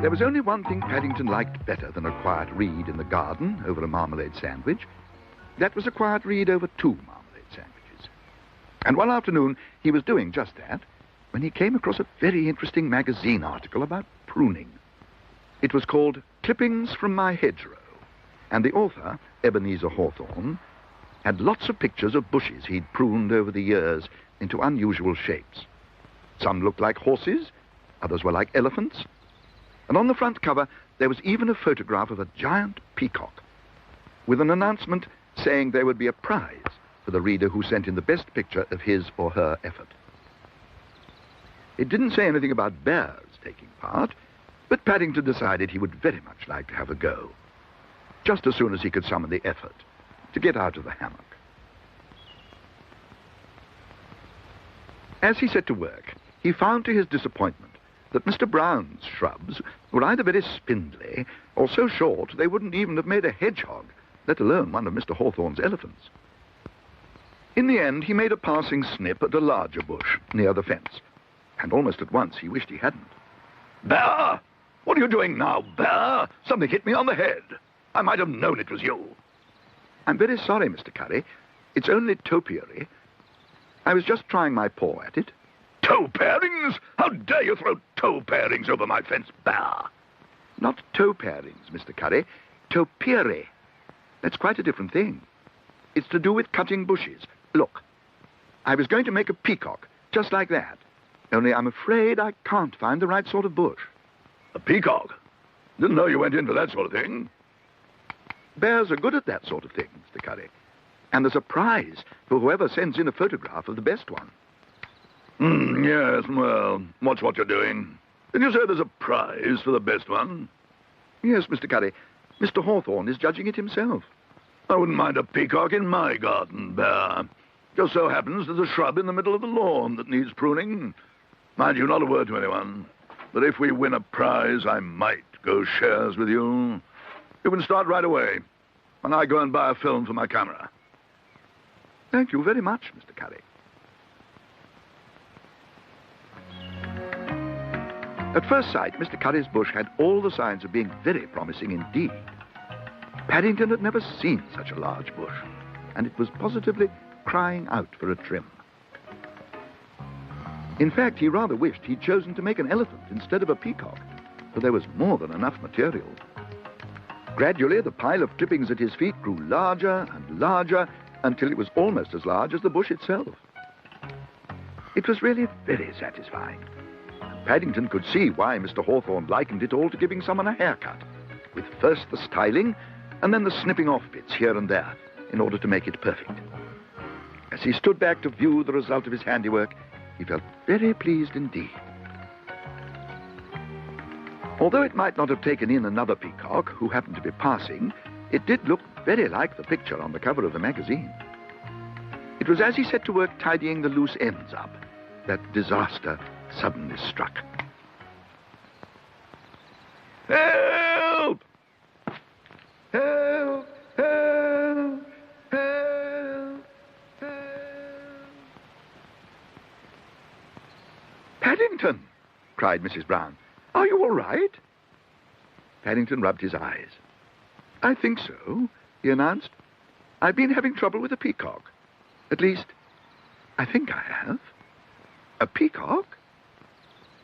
There was only one thing Paddington liked better than a quiet read in the garden over a marmalade sandwich. That was a quiet read over 2 marmalade sandwiches. And one afternoon, he was doing just that when he came across a very interesting magazine article about pruning. It was called Clippings from My Hedgerow, and the author, Ebenezer Hawthorne, had lots of pictures of bushes he'd pruned over the years into unusual shapes. Some looked like horses, others were like elephants, and on the front cover there was even a photograph of a giant peacock, with an announcement saying there would be a prize for the reader who sent in the best picture of his or her effort. It didn't say anything about bears taking part, but Paddington decided he would very much like to have a go, just as soon as he could summon the effort to get out of the hammock. As he set to work, he found to his disappointment that Mr. Brown's shrubs were either very spindly or so short they wouldn't even have made a hedgehog, let alone one of Mr. Hawthorne's elephants. In the end, he made a passing snip at a larger bush near the fence, and almost at once he wished he hadn't. "Bear! What are you doing now, Bear? Something hit me on the head. I might have known it was you." "I'm very sorry, Mr. Curry. It's only topiary. I was just trying my paw at it." "Toe parings? How dare you throw toe parings over my fence, Bear?" "Not toe parings, Mr. Curry. Topiary. That's quite a different thing. It's to do with cutting bushes. Look, I was going to make a peacock, just like that. Only I'm afraid I can't find the right sort of bush." "A peacock? Didn't know you went in for that sort of thing." "Bears are good at that sort of thing, Mr. Curry. And there's a prize for whoever sends in a photograph of the best one." Yes, well, watch what you're doing. Did you say there's a prize for the best one?" "Yes, Mr. Curry. Mr. Hawthorne is judging it himself." "I wouldn't mind a peacock in my garden, Bear. Just so happens there's a shrub in the middle of the lawn that needs pruning. Mind you, not a word to anyone. But if we win a prize, I might go shares with you. You can start right away, and I go and buy a film for my camera." "Thank you very much, Mr. Curry." At first sight, Mr. Curry's bush had all the signs of being very promising indeed. Paddington had never seen such a large bush, and it was positively crying out for a trim. In fact, he rather wished he'd chosen to make an elephant instead of a peacock, for there was more than enough material. Gradually, the pile of clippings at his feet grew larger and larger until it was almost as large as the bush itself. It was really very satisfying. Paddington could see why Mr. Hawthorne likened it all to giving someone a haircut, with first the styling and then the snipping off bits here and there in order to make it perfect. As he stood back to view the result of his handiwork, he felt very pleased indeed. Although it might not have taken in another peacock who happened to be passing, it did look very like the picture on the cover of the magazine. It was as he set to work tidying the loose ends up that disaster suddenly struck. "Help! Help! Help! Help! Help!" "Paddington!" cried Mrs. Brown. "Are you all right?" Paddington rubbed his eyes. "I think so," he announced. "I've been having trouble with a peacock. At least, I think I have." "A peacock?"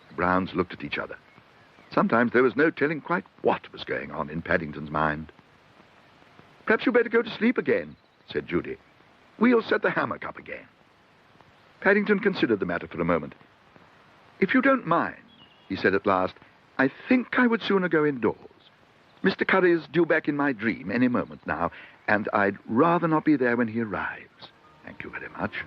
The Browns looked at each other. Sometimes there was no telling quite what was going on in Paddington's mind. "Perhaps you'd better go to sleep again," said Judy. "We'll set the hammock up again." Paddington considered the matter for a moment. "If you don't mind," he said at last, "I think I would sooner go indoors. Mr. Curry's due back in my dream any moment now, and I'd rather not be there when he arrives. Thank you very much."